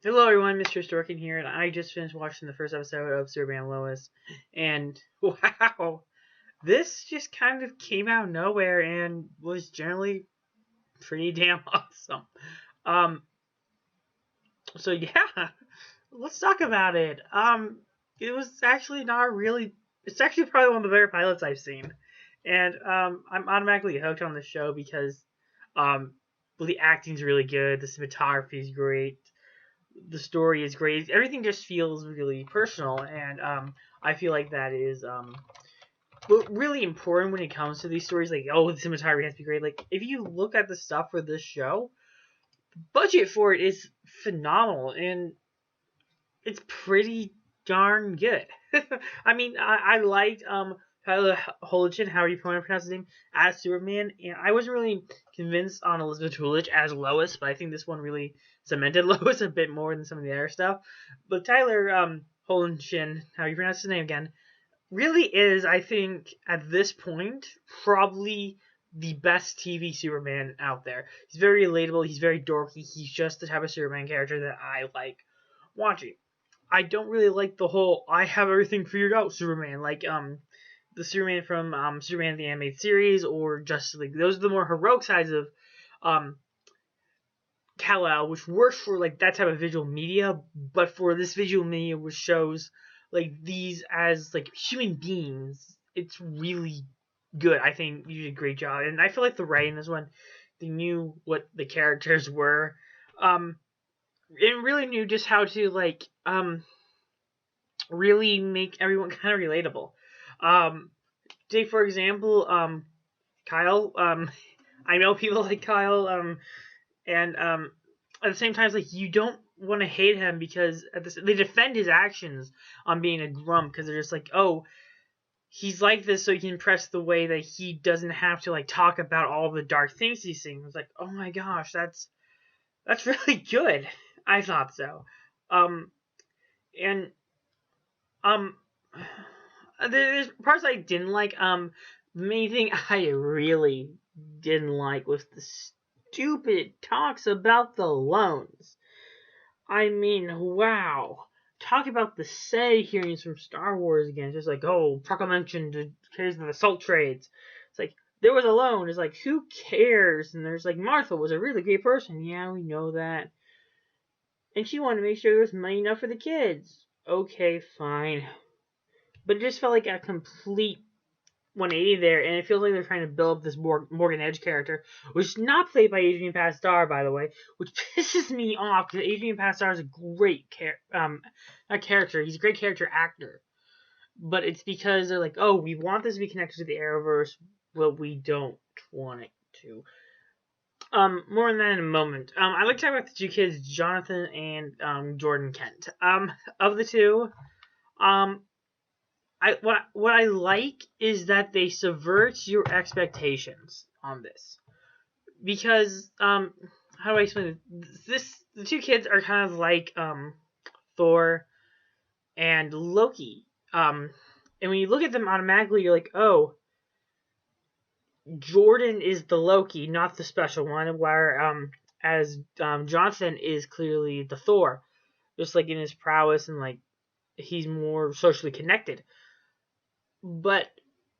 Hello everyone, Mr. Storkin here, and I just finished watching the first episode of Superman Lois, and wow, this just kind of came out of nowhere and was generally pretty damn awesome. Um, so yeah, let's talk about it. It was actually not really. It's actually probably one of the better pilots I've seen, and I'm automatically hooked on the show because um, well, the acting's really good, the cinematography is great, the story is great. Everything just feels really personal, and I feel like that is really important when it comes to these stories. Like, oh, the cinematography has to be great. Like, if you look at the stuff for this show, the budget for it is phenomenal, and it's pretty darn good. I mean, I liked Tyler Hoechlin, how you pronounce his name, as Superman, and I wasn't really convinced on Elizabeth Coolidge as Lois, but I think this one really cemented Lois a bit more than some of the other stuff. But Tyler Hoechlin, how you pronounce his name again, really is, I think, at this point, probably the best TV Superman out there. He's very relatable, he's very dorky, he's just the type of Superman character that I like watching. I don't really like the whole "I have everything figured out" Superman, like the Superman from Superman the Animated Series or Justice League. Those are the more heroic sides of um Kal-El, which works for like that type of visual media, but for this visual media which shows like these as like human beings, it's really good. I think you did a great job, and I feel like the writing in this one, they knew what the characters were, and really knew just how to like really make everyone kind of relatable. Um, Take for example, Kyle. I know people like Kyle, and at the same time, it's like you don't want to hate him because they defend his actions on being a grump because they're just like, oh, he's like this so he can impress the way that he doesn't have to like talk about all the dark things he's seeing. It's like, oh my gosh, that's really good. I thought so. Um, and um, there's parts I didn't like. The main thing I really didn't like was the stupid talks about the loans. I mean, wow. Talk about the SAG hearings from Star Wars again. It's just like, oh, proclamation to cares of the salt trades. It's like, there was a loan. It's like, who cares? And there's like, Martha was a really great person. Yeah, we know that. And she wanted to make sure there was money enough for the kids. Okay, fine. But it just felt like a complete 180 there, and it feels like they're trying to build up this Morgan Edge character, which is not played by Adrian Pasdar, by the way, which pisses me off because Adrian Pasdar is a great not character. He's a great character actor, but it's because they're like, oh, we want this to be connected to the Arrowverse, but we don't want it to. More on that in a moment. I'd like to talk about the two kids, Jonathan and Jordan Kent. Of the two, um, what I like is that they subvert your expectations on this because how do I explain it? The two kids are kind of like Thor and Loki, and when you look at them automatically you're like, oh, Jordan is the Loki, not the special one, where as Johnson is clearly the Thor, just like in his prowess and like he's more socially connected, but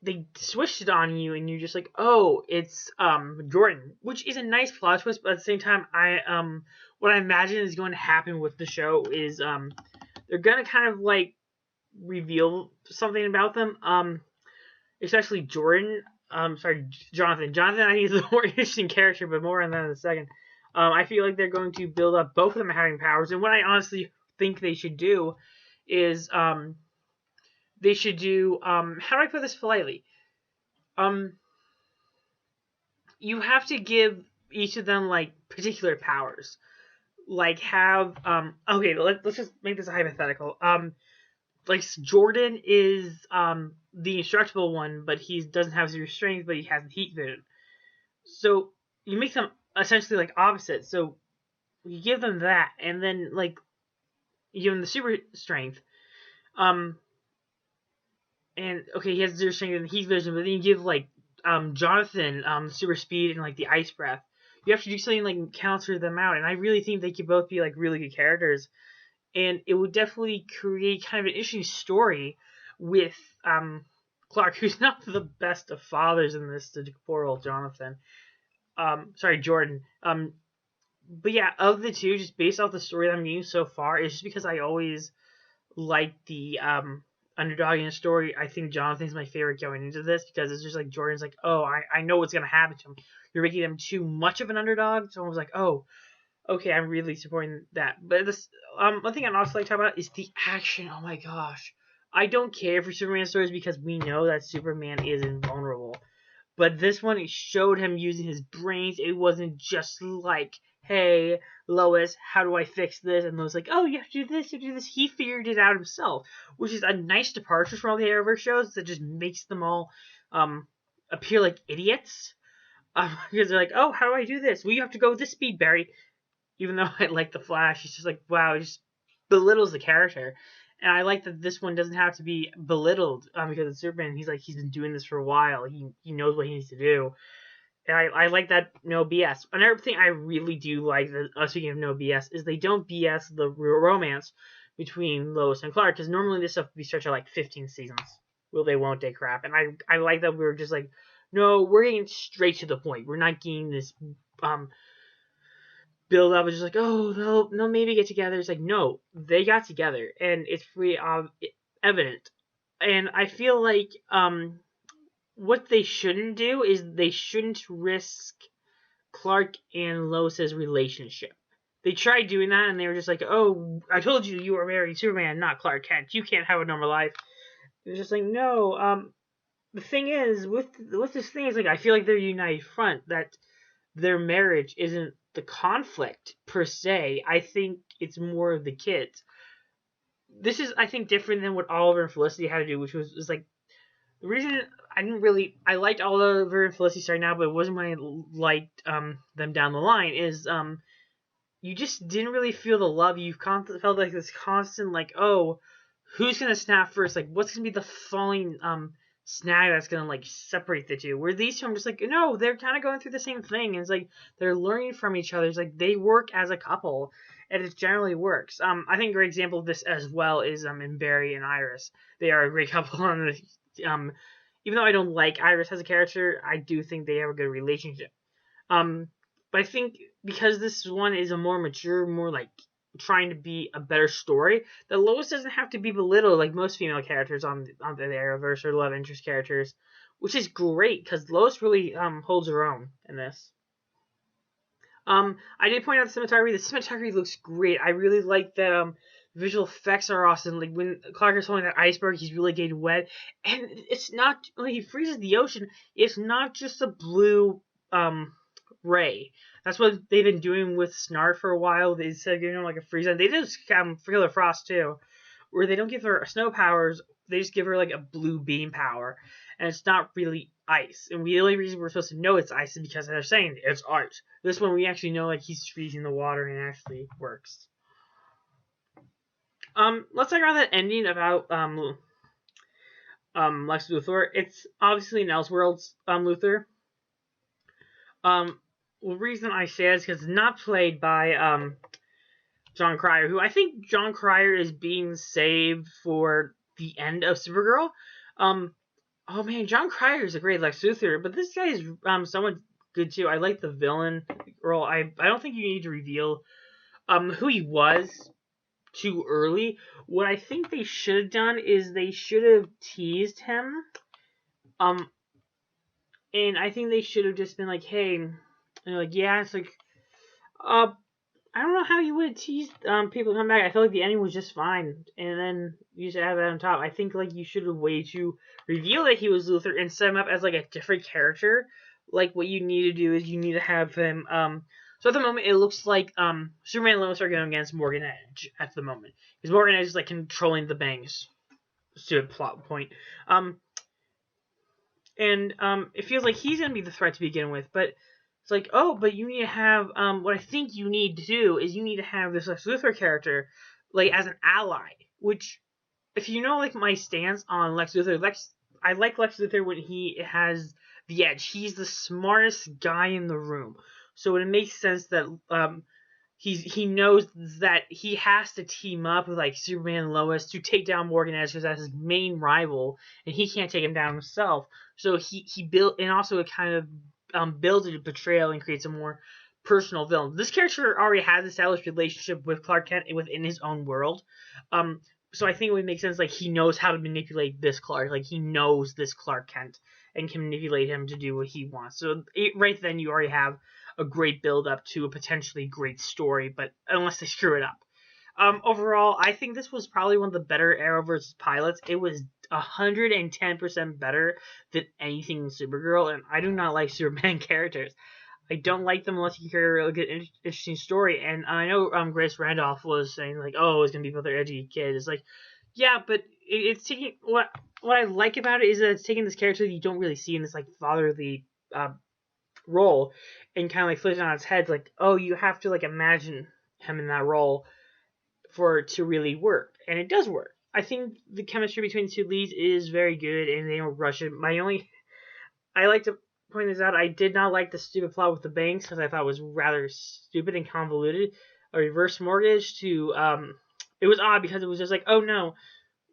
they switched it on you and you're just like, oh, it's Jordan, which is a nice plot twist, but at the same time, I what I imagine is going to happen with the show is they're gonna kind of like reveal something about them, especially Jordan. Sorry, Jonathan. Jonathan, I think is a more interesting character, but more on that in a second. I feel like they're going to build up both of them having powers, and what I honestly think they should do is they should do how do I put this politely? Um you have to give each of them like particular powers. Like have okay, let's just make this a hypothetical. Like Jordan is the indestructible one, but he doesn't have zero strength, but he has heat vision. So you make them essentially like opposite. So you give them that, and then like you give them the super strength. Um, and okay, he has zero strength and heat vision, but then you give like Jonathan super speed and like the ice breath. you have to do something like counter them out. And I really think they could both be like really good characters, and it would definitely create kind of an interesting story with Clark, who's not the best of fathers in this to poor old Jonathan. Sorry, Jordan. But yeah, of the two, just based off the story that I'm getting so far, it's just because I always like the underdog in the story. I think Jonathan's my favorite going into this because it's just like Jordan's like, oh, I know what's gonna happen to him. You're making him too much of an underdog, so I was like, oh, okay, I'm really supporting that. But this one thing I'd also like to talk about is the action. Oh my gosh. I don't care for Superman stories because we know that Superman is invulnerable. But this one, it showed him using his brains. It wasn't just like, hey, Lois, how do I fix this? And Lois like, oh, you have to do this, you have to do this. He figured it out himself, which is a nice departure from all the Arrowverse shows that just makes them all appear like idiots. Because they're like, oh, how do I do this? Well, you have to go with this speed, Barry. Even though I like the Flash, it's just like, wow, it just belittles the character. And I like that this one doesn't have to be belittled because it's Superman. He's been doing this for a while. He knows what he needs to do. And I like that no BS. Another thing I really do like, speaking of no BS, is they don't BS the romance between Lois and Clark, because normally this stuff would be stretched out like 15 seasons. Will they, won't they crap. And I like that we were just like, no, we're getting straight to the point. We're not getting this build up. It's just like, oh, they'll maybe get together. It's like, no, they got together, and it's pretty evident. And I feel like what they shouldn't do is they shouldn't risk Clark and Lois's relationship. They tried doing that, and they were just like, oh, I told you you were marrying Superman, not Clark Kent. You can't have a normal life. It was just like, no. The thing is, with this thing, is like, I feel like they're a united front, that their marriage isn't the conflict per se. I think it's more of the kids. This is, I think, different than what Oliver and Felicity had to do, which was like the reason I liked Oliver and Felicity starting out, but it wasn't when I liked them down the line, is you just didn't really feel the love. You felt like this constant, like, oh, who's gonna snap first? Like, what's gonna be the falling snag that's gonna like separate the two? Where these two, I'm just like, no, they're kind of going through the same thing. And it's like they're learning from each other. It's like they work as a couple, and it generally works. I think a great example of this as well is in Barry and Iris. They are a great couple on the even though I don't like Iris as a character, I do think they have a good relationship. But I think because this one is a more mature, more like trying to be a better story, that Lois doesn't have to be belittled like most female characters on the Arrowverse or love interest characters, which is great because Lois really holds her own in this. I did point out the cinematography. The cinematography looks great. I really like that visual effects are awesome. Like when Clark is holding that iceberg, he's really getting wet, and it's not when he freezes the ocean. It's not just a blue ray. That's what they've been doing with Snart for a while. They said giving him like a freeze, and they did for Killer Frost too, where they don't give her snow powers. They just give her like a blue beam power, and it's not really ice. And the only reason we're supposed to know it's ice is because they're saying it's ice. This one we actually know like he's freezing the water and it actually works. Let's talk about that ending about Lex Luthor. It's obviously an Elseworlds Luthor. The reason I say it is because it's not played by John Cryer, who I think John Cryer is being saved for the end of Supergirl. Oh man, John Cryer is a great Lex Luthor, but this guy is somewhat good too. I like the villain role. I don't think you need to reveal who he was too early. What I think they should have done is they should have teased him. And I think they should have just been like, hey, and like, yeah, it's like, I don't know how you would tease people come back. I feel like the ending was just fine, and then you should have that on top. I think like you should have waited to reveal that he was Luthor and set him up as like a different character. Like what you need to do is you need to have him. So at the moment it looks like Superman and Lois are going against Morgan Edge at the moment because Morgan Edge is like controlling the banks. Stupid plot point. And it feels like he's gonna be the threat to begin with, but it's like, oh, but you need to have what I think you need to do is you need to have this Lex Luthor character like as an ally. Which, if you know like my stance on Lex Luthor, I like Lex Luthor when he has the edge. He's the smartest guy in the room. So it makes sense that he knows that he has to team up with like Superman and Lois to take down Morgan Edge because that's his main rival, and he can't take him down himself. So he built, and also it kind of builds a betrayal and creates a more personal villain. This character already has established relationship with Clark Kent within his own world. So I think it would make sense, like, he knows how to manipulate this Clark. Like, he knows this Clark Kent and can manipulate him to do what he wants. So right then you already have a great build up to a potentially great story, but unless they screw it up. Overall, I think this was probably one of the better Arrowverse pilots. It was 110% better than anything in Supergirl, and I do not like Superman characters. I don't like them unless you hear a really good, interesting story. And I know Grace Randolph was saying, like, oh, it's going to be another edgy kid. It's like, yeah, but it's taking, what I like about it is that it's taking this character that you don't really see in this, like, fatherly role and kind of, like, flips it on its head. Like, oh, you have to, like, imagine him in that role for it to really work. And it does work. I think the chemistry between the two leads is very good, and they don't rush it. I like to point this out, I did not like the stupid plot with the banks because I thought it was rather stupid and convoluted. A reverse mortgage to it was odd because it was just like, oh no,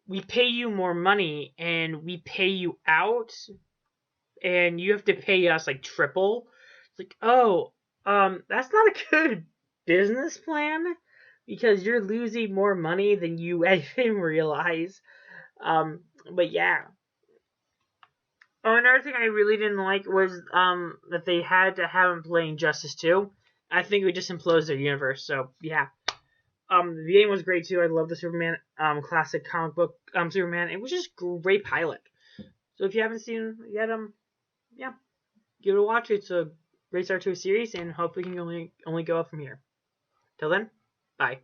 we pay you more money and we pay you out and you have to pay us like triple. It's like, oh, that's not a good business plan because you're losing more money than you even realize. But yeah. Oh, another thing I really didn't like was that they had to have him play Injustice 2. I think it just implodes their universe. So yeah. The game was great too. I love the Superman classic comic book Superman. It was just great pilot. So if you haven't seen it yet, yeah, give it a watch. It's a great start to a series, and hopefully can only go up from here. Till then, bye.